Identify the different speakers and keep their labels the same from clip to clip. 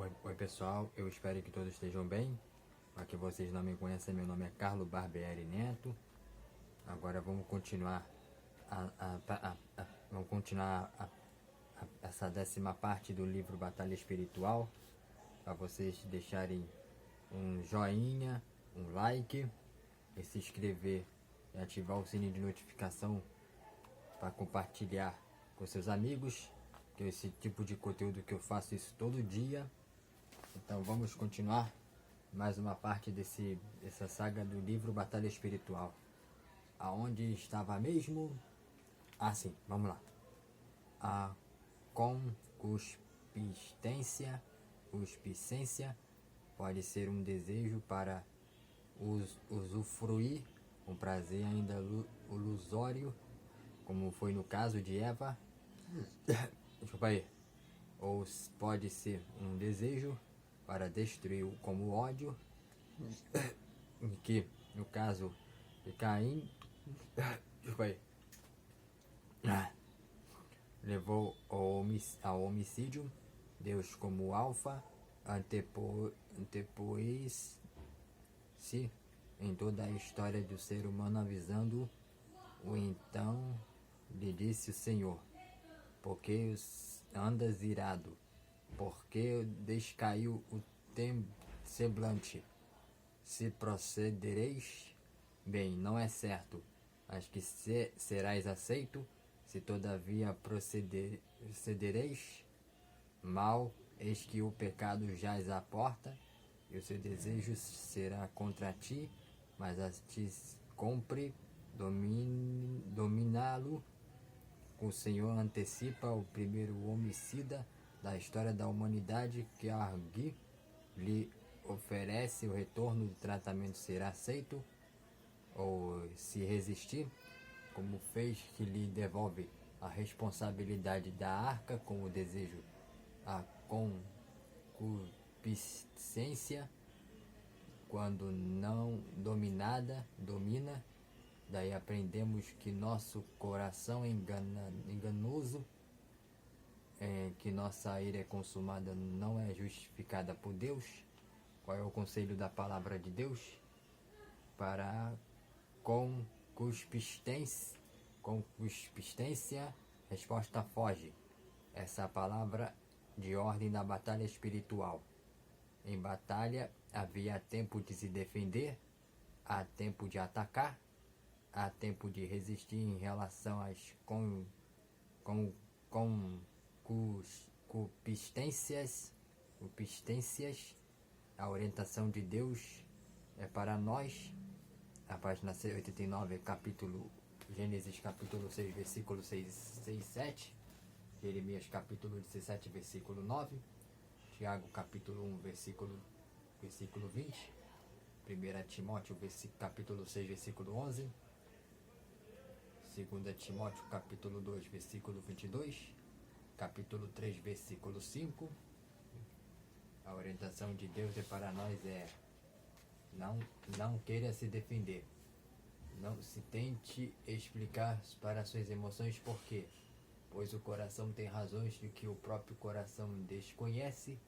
Speaker 1: Oi pessoal, eu espero que todos estejam bem. Para que vocês não me conhecem, meu nome é Carlos Barbieri Neto. Agora vamos continuar essa 10ª parte do livro Batalha Espiritual. Para vocês deixarem um joinha, um like e se inscrever e ativar o sininho de notificação para compartilhar com seus amigos, que é esse tipo de conteúdo que eu faço isso todo dia. Então vamos continuar mais uma parte dessa saga do livro Batalha Espiritual. Aonde estava mesmo? Ah, sim, vamos lá. A concupiscência pode ser um desejo para usufruir um prazer ainda ilusório, como foi no caso de Eva. Desculpa aí. Ou pode ser um desejo para destruir, como ódio, que no caso de Caim levou ao homicídio. Deus, como alfa, antepôs-se em toda a história do ser humano, avisando o então lhe disse o Senhor: porque andas irado, porque descaiu o semblante, se procedereis bem, não é certo, mas que serás aceito, se todavia procedereis mal, eis que o pecado jaz à porta, e o seu desejo será contra ti, mas a ti cumpre dominá-lo. O Senhor antecipa o primeiro homicida da história da humanidade, que lhe oferece o retorno do tratamento, será aceito, ou se resistir, como fez, que lhe devolve a responsabilidade da arca com o desejo, a concupiscência, quando não domina. Daí aprendemos que nosso coração enganoso, que nossa ira é consumada, não é justificada por Deus. Qual é o conselho da palavra de Deus? Para a concupiscência, resposta foge. Essa é a palavra de ordem da batalha espiritual. Em batalha havia tempo de se defender, há tempo de atacar, há tempo de resistir em relação às concupiscências. A orientação de Deus é para nós. A página 89, Gênesis capítulo 6, versículo 6 e 7. Jeremias capítulo 17, versículo 9. Tiago capítulo 1, versículo 20. 1 Timóteo capítulo 6, versículo 11. 2 Timóteo capítulo 2, versículo 22. Capítulo 3, versículo 5. A orientação de Deus é para nós não queira se defender. Não se tente explicar para suas emoções por quê, pois o coração tem razões de que o próprio coração desconhece,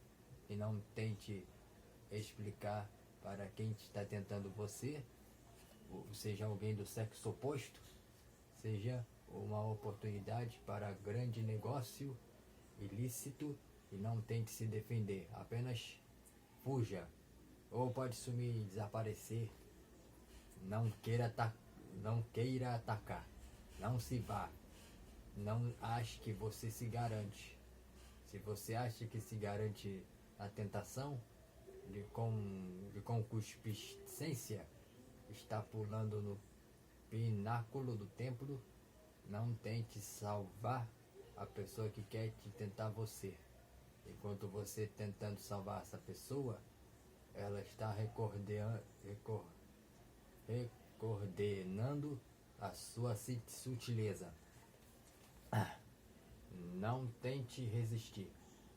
Speaker 1: e não tente explicar para quem está tentando você, seja alguém do sexo oposto, seja uma oportunidade para grande negócio ilícito, e não tente se defender, apenas fuja, ou pode sumir e desaparecer. Não queira atacar, não se vá, não ache que você se garante. Se você acha que se garante a tentação de concupiscência, está pulando no pináculo do templo. Não tente salvar a pessoa que quer te tentar você. Enquanto você tentando salvar essa pessoa, ela está coordenando a sua sutileza. Não tente resistir.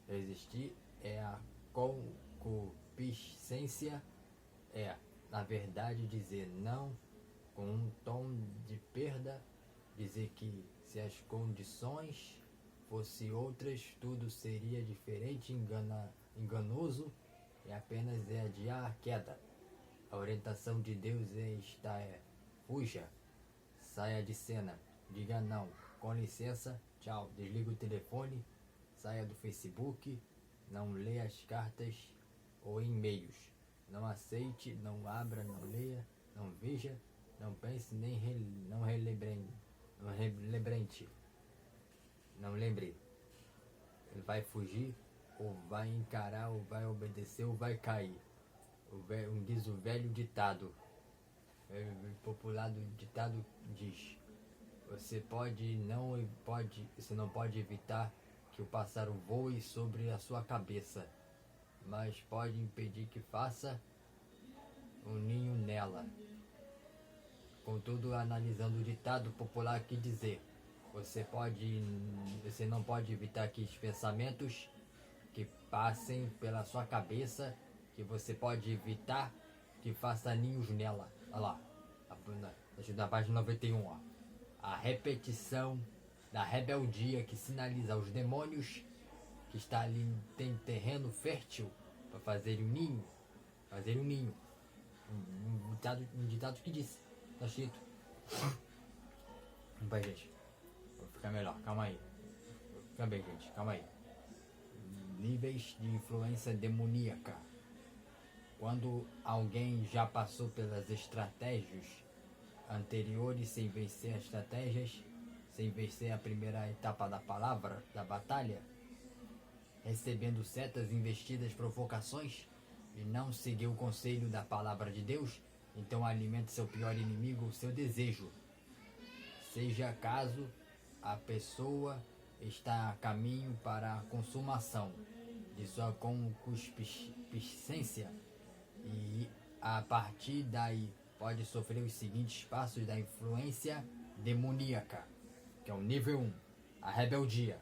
Speaker 1: Resistir é a concupiscência, é, na verdade, dizer não com um tom de perda, dizer que se as condições fosse outras, tudo seria diferente, enganoso, e apenas é adiar a queda. A orientação de Deus fuja, saia de cena, diga não, com licença, tchau, desliga o telefone, saia do Facebook, não leia as cartas ou e-mails, não aceite, não abra, não leia, não veja, não pense, nem não lembre. Ele vai fugir, ou vai encarar, ou vai obedecer, ou vai cair. Diz o velho ditado, o popular ditado diz: você não pode evitar que o pássaro voe sobre a sua cabeça, mas pode impedir que faça um ninho nela. Contudo, analisando o ditado popular que dizer, você não pode evitar que os pensamentos que passem pela sua cabeça, que você pode evitar que faça ninhos nela. Olha lá, na página 91, ó. A repetição da rebeldia que sinaliza aos demônios que está ali, tem terreno fértil para fazer um ninho. Um ditado que disse, tá escrito. Vai, gente, vou ficar melhor, calma aí. Fica bem, gente, calma aí. Níveis de influência demoníaca. Quando alguém já passou pelas estratégias anteriores sem vencer as estratégias, sem vencer a primeira etapa da palavra, da batalha, recebendo certas investidas, provocações, e não seguiu o conselho da palavra de Deus, então alimenta seu pior inimigo, o seu desejo. Seja caso a pessoa está a caminho para a consumação de sua concupiscência, e a partir daí pode sofrer os seguintes passos da influência demoníaca, que é o nível 1, a rebeldia.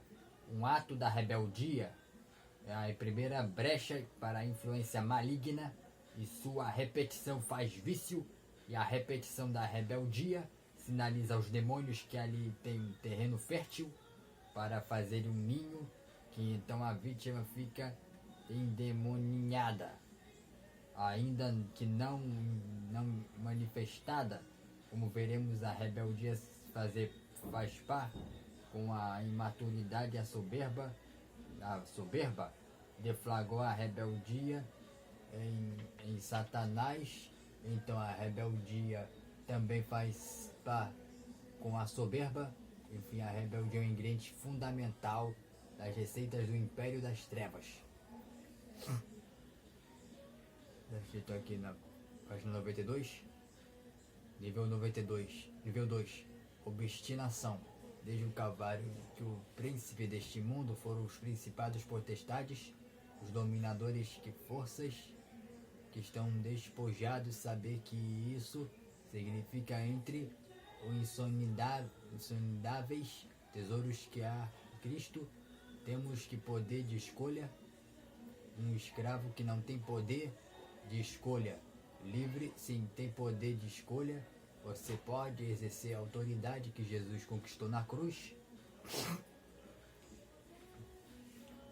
Speaker 1: Um ato da rebeldia é a primeira brecha para a influência maligna, e sua repetição faz vício, e a repetição da rebeldia sinaliza aos demônios que ali tem terreno fértil para fazer um ninho, que então a vítima fica endemoniada, ainda que não manifestada, como veremos. A rebeldia faz par com a imaturidade e a soberba. A soberba deflagrou a rebeldia em Satanás, então a rebeldia também faz par com a soberba. Enfim, a rebeldia é um ingrediente fundamental das receitas do Império das Trevas. Estou aqui na página 92, nível 92, nível 2, obstinação. Desde o Calvário, que o príncipe deste mundo foram os principados potestades, os dominadores que forças que estão despojados, saber que isso significa entre os insondáveis tesouros que há em Cristo, temos que poder de escolha. Um escravo que não tem poder de escolha livre, sim, tem poder de escolha. Você pode exercer a autoridade que Jesus conquistou na cruz.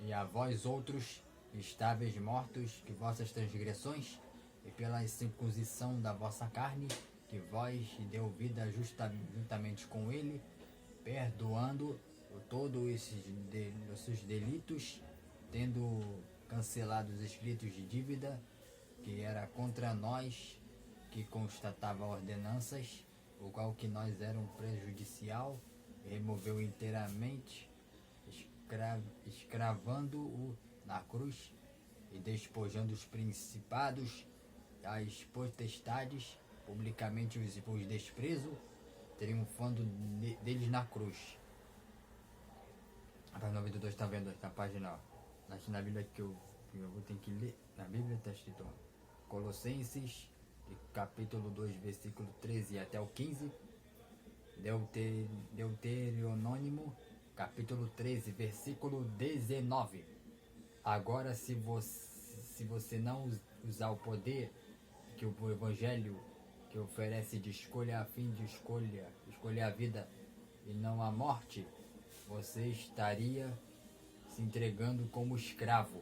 Speaker 1: E a vós outros, estáveis mortos, que vossas transgressões, e pela circuncisão da vossa carne, que vós deu vida juntamente com ele, perdoando todos esses delitos, tendo cancelado os escritos de dívida que era contra nós, que constatava ordenanças, o qual que nós era um prejudicial, removeu inteiramente, escravando-o na cruz, e despojando os principados, as potestades, publicamente os desprezo, triunfando deles na cruz. A página 92 está vendo na página, na Bíblia que eu vou ter que ler. Na Bíblia está escrito Colossenses, capítulo 2, versículo 13 até o 15. Deuteronômio, capítulo 13, versículo 19. Agora, se você não usar o poder que o Evangelho que oferece de escolha a fim de escolher a vida e não a morte, você estaria se entregando como escravo.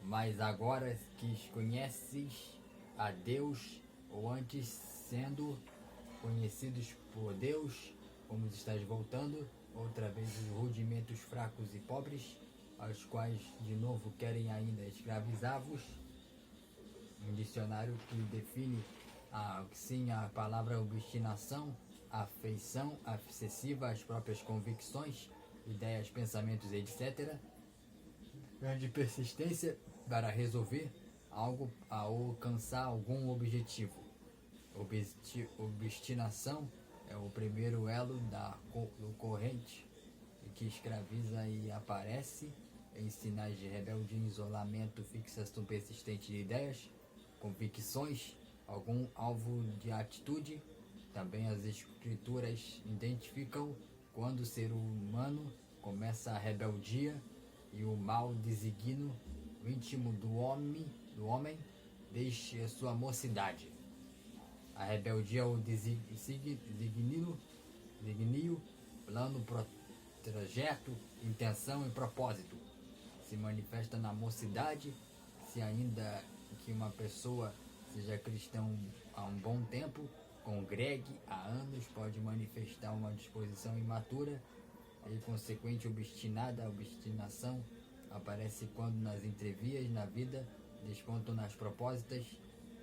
Speaker 1: Mas agora que conheces a Deus, ou antes sendo conhecidos por Deus, como estás voltando outra vez os rudimentos fracos e pobres, aos quais de novo querem ainda escravizá-vos. Um dicionário que define sim a palavra obstinação, afeição excessiva às próprias convicções, ideias, pensamentos, etc. Grande persistência para resolver algo, a alcançar algum objetivo. Obstinação é o primeiro elo do corrente que escraviza e aparece em sinais de rebeldia, isolamento, fixação persistente de ideias, convicções, algum alvo de atitude. Também as escrituras identificam quando o ser humano começa a rebeldia e o mau desígnio íntimo do homem desde a sua mocidade. A rebeldia é o desígnio, plano, projeto, intenção e propósito. Se manifesta na mocidade. Se ainda que uma pessoa seja cristão há um bom tempo, congregue há anos, pode manifestar uma disposição imatura e consequente obstinada. A obstinação aparece quando nas entrevias na vida despontam nas propósitas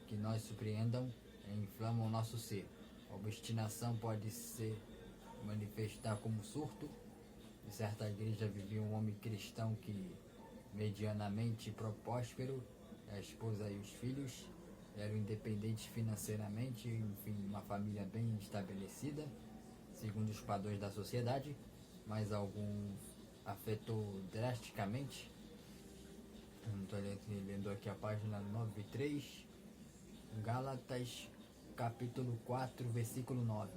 Speaker 1: que nós surpreendam e inflamam o nosso ser. A obstinação pode se manifestar como surto. Em certa igreja vivia um homem cristão que, medianamente próspero, a esposa e os filhos eram independentes financeiramente, enfim, uma família bem estabelecida, segundo os padrões da sociedade, mas algum afetou drasticamente. Estou lendo aqui a página 93, Gálatas capítulo 4, versículo 9,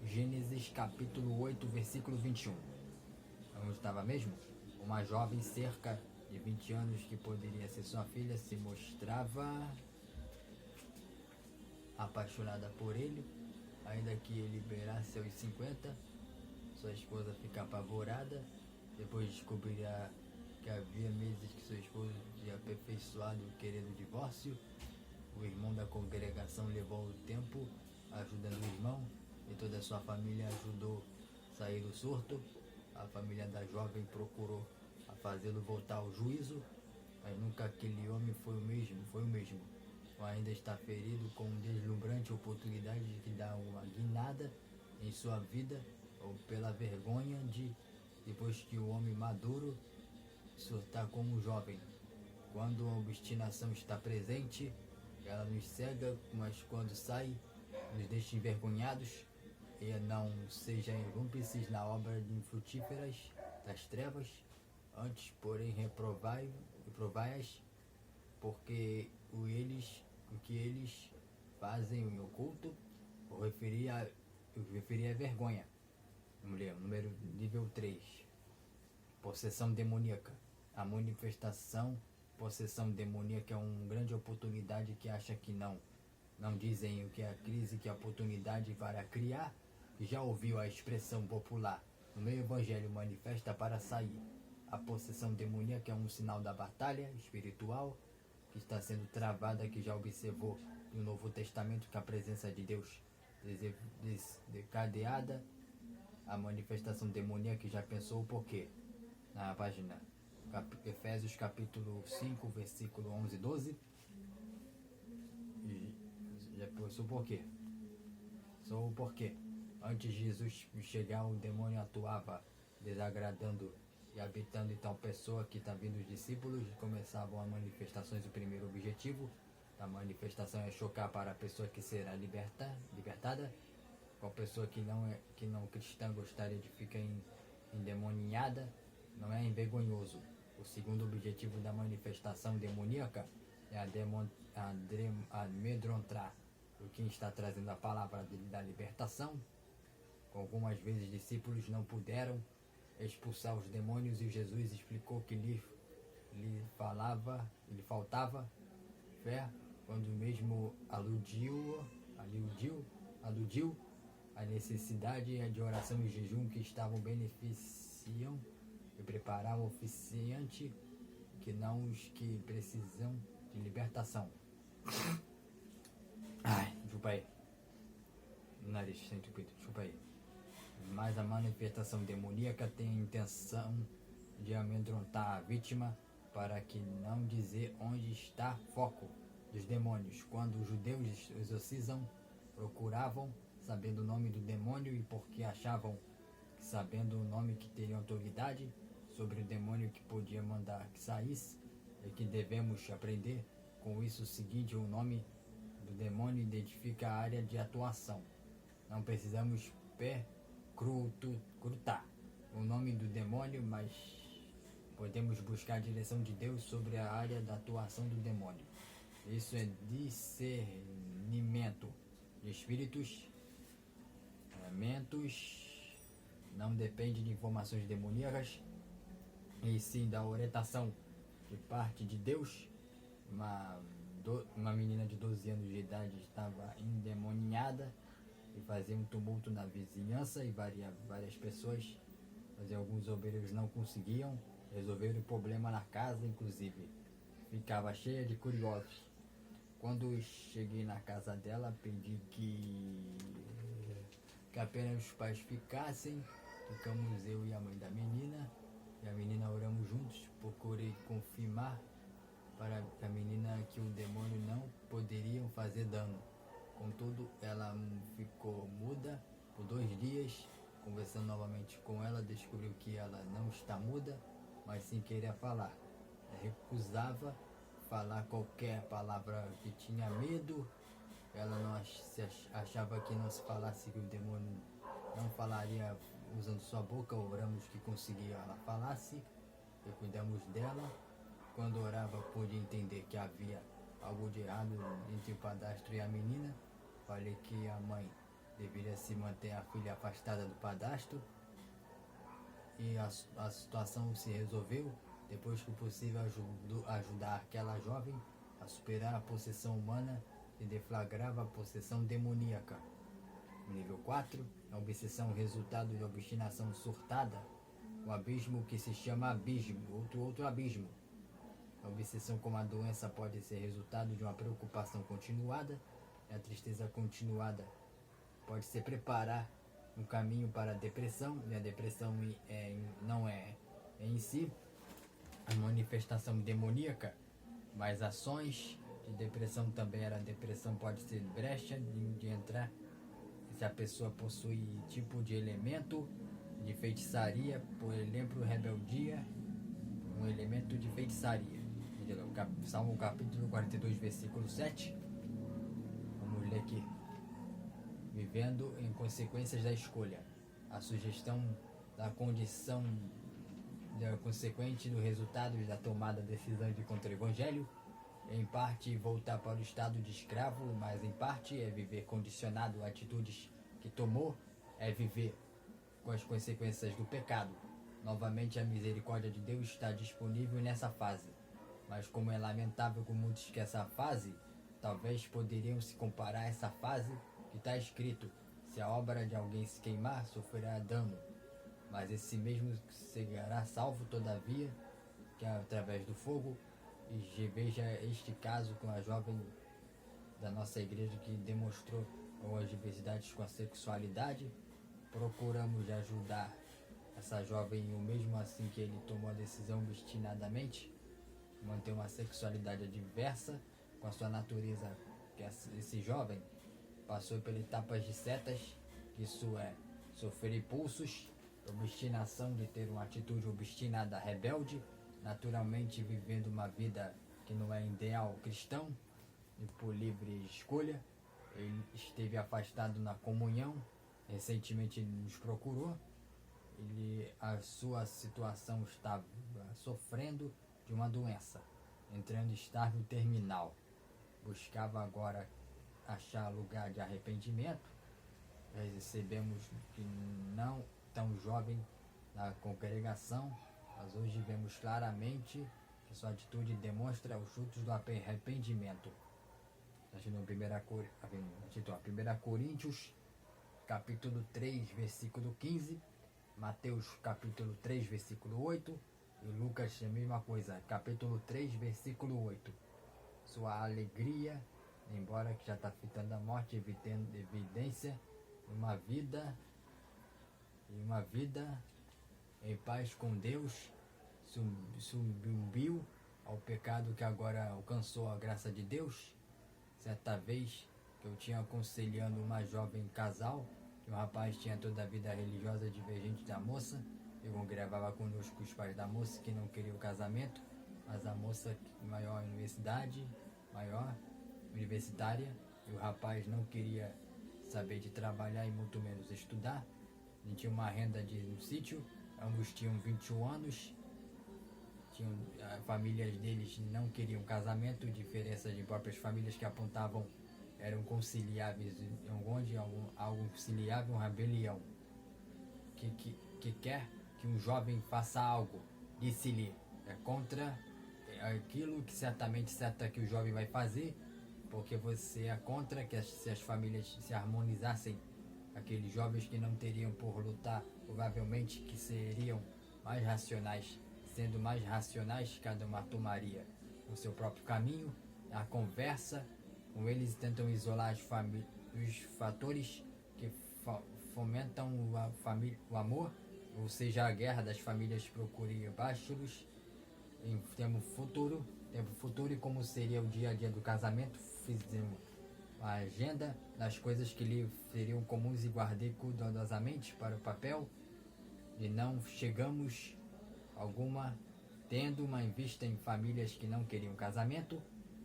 Speaker 1: Gênesis capítulo 8, versículo 21. Onde estava mesmo? Uma jovem cerca de 20 anos que poderia ser sua filha se mostrava apaixonada por ele, ainda que ele liberasse aos 50. Sua esposa fica apavorada, depois descobrirá que havia meses que sua esposa tinha aperfeiçoado querendo o divórcio. O irmão da congregação levou o tempo ajudando o irmão e toda a sua família ajudou a sair do surto. A família da jovem procurou a fazê-lo voltar ao juízo, mas nunca aquele homem foi o mesmo. Ou ainda está ferido com uma deslumbrante oportunidade de que dá uma guinada em sua vida, ou pela vergonha de, depois que o homem maduro, surtar como jovem. Quando a obstinação está presente, ela nos cega, mas quando sai, nos deixa envergonhados. E não sejam irrúmplices na obra de infrutíferas das trevas, antes, porém, reprovai-as, porque o que eles fazem em oculto, o referi a vergonha. Vamos ler, número nível 3. Possessão demoníaca. A possessão demoníaca é uma grande oportunidade que acha que não dizem o que é a crise, que é a oportunidade para criar. Já ouviu a expressão popular no meio evangelho manifesta para sair. A possessão demoníaca é um sinal da batalha espiritual que está sendo travada, que já observou no Novo Testamento que a presença de Deus desencadeada. A manifestação demoníaca, já pensou por quê? Na página Efésios capítulo 5, versículo 11 e 12. E já pensou por quê? Sou porque antes de Jesus chegar, o demônio atuava desagradando e habitando em tal pessoa que está vindo os discípulos e começavam as manifestações. O primeiro objetivo da manifestação é chocar para a pessoa que será libertada. Qual pessoa que não cristã gostaria de ficar endemoniada, não é envergonhoso. O segundo objetivo da manifestação demoníaca é amedrontar o que está trazendo a palavra da libertação. Algumas vezes discípulos não puderam expulsar os demônios e Jesus explicou que lhe faltava fé, quando mesmo aludiu a necessidade de oração e jejum que estavam beneficiando e preparar o oficiante que não os que precisam de libertação. Ai, chupa aí. Nariz sem entupido, chupa aí. Mas a manifestação demoníaca tem a intenção de amedrontar a vítima, para que não dizer onde está foco dos demônios. Quando os judeus exorcizam, procuravam, sabendo o nome do demônio e porque achavam que sabendo o nome que teriam autoridade sobre o demônio que podia mandar que saísse, e que devemos aprender com isso o seguinte: o nome do demônio identifica a área de atuação. Não precisamos percrutar o nome do demônio, mas podemos buscar a direção de Deus sobre a área da atuação do demônio. Isso é discernimento de espíritos. Não depende de informações demoníacas, e sim da orientação de parte de Deus. Uma menina de 12 anos de idade estava endemoniada e fazia um tumulto na vizinhança, e várias pessoas, mas alguns obreiros não conseguiam resolver o problema na casa, inclusive ficava cheia de curiosos. Quando cheguei na casa dela, pedi que apenas os pais ficassem. Ficamos eu e a mãe da menina, e a menina oramos juntos. Procurei confirmar para a menina que o demônio não poderia fazer dano. Contudo, ela ficou muda por 2 dias. Conversando novamente com ela, descobriu que ela não está muda, mas sim queria falar. Ela recusava falar qualquer palavra que tinha medo. Ela não achava que não se falasse, que o demônio não falaria usando sua boca. Oramos que conseguia ela falasse e cuidamos dela. Quando orava, pude entender que havia algo de errado entre o padastro e a menina. Falei que a mãe deveria se manter a filha afastada do padastro, e a situação se resolveu depois que possível ajudar aquela jovem a superar a possessão humana e deflagrava a possessão demoníaca. Nível 4, a obsessão resultado de obstinação surtada, o abismo que se chama abismo, outro abismo. A obsessão como a doença pode ser resultado de uma preocupação continuada, e a tristeza continuada pode se preparar um caminho para a depressão, e a depressão não é em si a manifestação demoníaca, mas ações de depressão também. A depressão pode ser brecha de entrar se a pessoa possui tipo de elemento de feitiçaria, por exemplo, rebeldia, um elemento de feitiçaria. Salmo capítulo 42, versículo 7. Vamos ler aqui. Vivendo em consequências da escolha. A sugestão da condição consequente do resultado da tomada de decisão de contra o Evangelho, em parte voltar para o estado de escravo, mas em parte é viver condicionado a atitudes que tomou, é viver com as consequências do pecado. Novamente, a misericórdia de Deus está disponível nessa fase, mas como é lamentável com muitos que essa fase, talvez poderiam se comparar a essa fase que está escrito: se a obra de alguém se queimar, sofrerá dano, mas esse mesmo será salvo todavia, que é através do fogo. E veja este caso com a jovem da nossa igreja que demonstrou algumas diversidades com a sexualidade. Procuramos ajudar essa jovem, o mesmo assim que ele tomou a decisão obstinadamente, manter uma sexualidade adversa com a sua natureza, que esse jovem passou por etapas de setas, que isso é sofrer impulsos, obstinação de ter uma atitude obstinada, rebelde, naturalmente vivendo uma vida que não é ideal cristão e por livre escolha. Ele esteve afastado na comunhão, recentemente nos procurou. A sua situação estava sofrendo de uma doença, entrando em estágio terminal. Buscava agora achar lugar de arrependimento. Recebemos que não tão jovem na congregação, mas hoje vemos claramente que sua atitude demonstra os frutos do arrependimento. Continuando 1 Coríntios, capítulo 3, versículo 15. Mateus capítulo 3, versículo 8. E Lucas a mesma coisa, capítulo 3, versículo 8. Sua alegria, embora que já está fitando a morte, evidência, uma vida em paz com Deus, sucumbiu ao pecado que agora alcançou a graça de Deus. Certa vez que eu tinha aconselhando uma jovem casal, que o rapaz tinha toda a vida religiosa divergente da moça, eu gravava conosco os pais da moça que não queriam o casamento, mas a moça maior universitária, e o rapaz não queria saber de trabalhar e muito menos estudar. Ele tinha uma renda de um sítio, ambos tinham 21 anos, famílias deles não queriam casamento, diferenças de próprias famílias que apontavam eram conciliáveis, onde algo conciliável, uma rebelião. Que quer que um jovem faça algo, disse-lhe, é contra aquilo que certamente que o jovem vai fazer, porque você é contra que se as famílias se harmonizassem, aqueles jovens que não teriam por lutar, provavelmente que seriam mais racionais, sendo mais racionais, cada uma tomaria o seu próprio caminho. A conversa com eles tentam isolar os fatores que fomentam o amor, ou seja, a guerra das famílias procure baixos em tempo futuro e como seria o dia a dia do casamento. Fizemos a agenda das coisas que lhe seriam comuns e guardei cuidadosamente para o papel, e não chegamos alguma tendo uma em vista em famílias que não queriam casamento.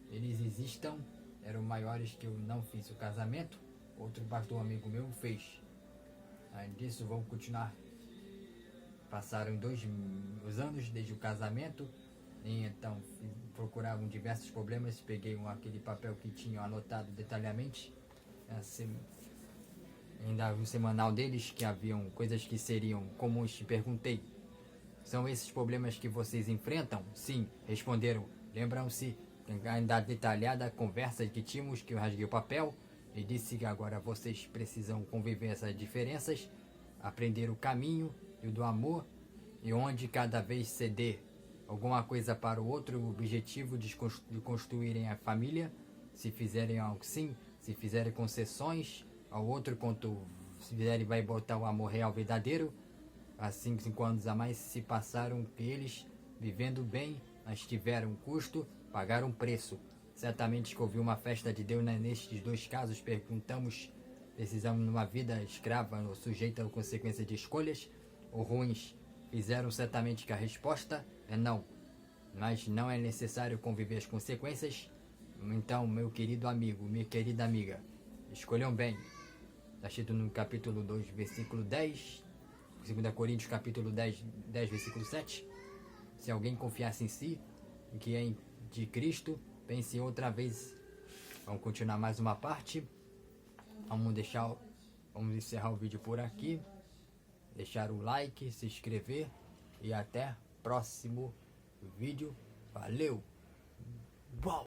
Speaker 1: Eles existam, eram maiores que eu não fiz o casamento, outro pastor amigo meu fez. Além disso, vamos continuar. Passaram 2 anos desde o casamento, e então procuravam diversos problemas. Peguei aquele papel que tinham anotado detalhadamente, ainda no semanal deles, que haviam coisas que seriam comuns. Perguntei: são esses problemas que vocês enfrentam? Sim, responderam. Lembram-se da detalhada conversa que tínhamos, que eu rasguei o papel e disse que agora vocês precisam conviver essas diferenças, aprender o caminho e o do amor, e onde cada vez ceder alguma coisa para o outro, o objetivo de construírem a família. Se fizerem algo sim, se fizerem concessões ao outro, quanto se fizerem vai botar o amor real verdadeiro. Há 5 anos a mais se passaram que eles, vivendo bem, mas tiveram um custo, pagaram um preço. Certamente que houve uma festa de Deus nestes 2 casos. Perguntamos: precisamos numa vida escrava ou sujeita a consequências de escolhas ou ruins? Fizeram certamente que a resposta é não. Mas não é necessário conviver as consequências. Então, meu querido amigo, minha querida amiga, escolham bem. Está escrito no capítulo 2, versículo 10, 2 Coríntios capítulo 10, versículo 7. Se alguém confiasse em si, que é de Cristo, pense outra vez. Vamos continuar mais uma parte. Vamos encerrar o vídeo por aqui. Deixar o like, se inscrever e até próximo vídeo. Valeu! Uau!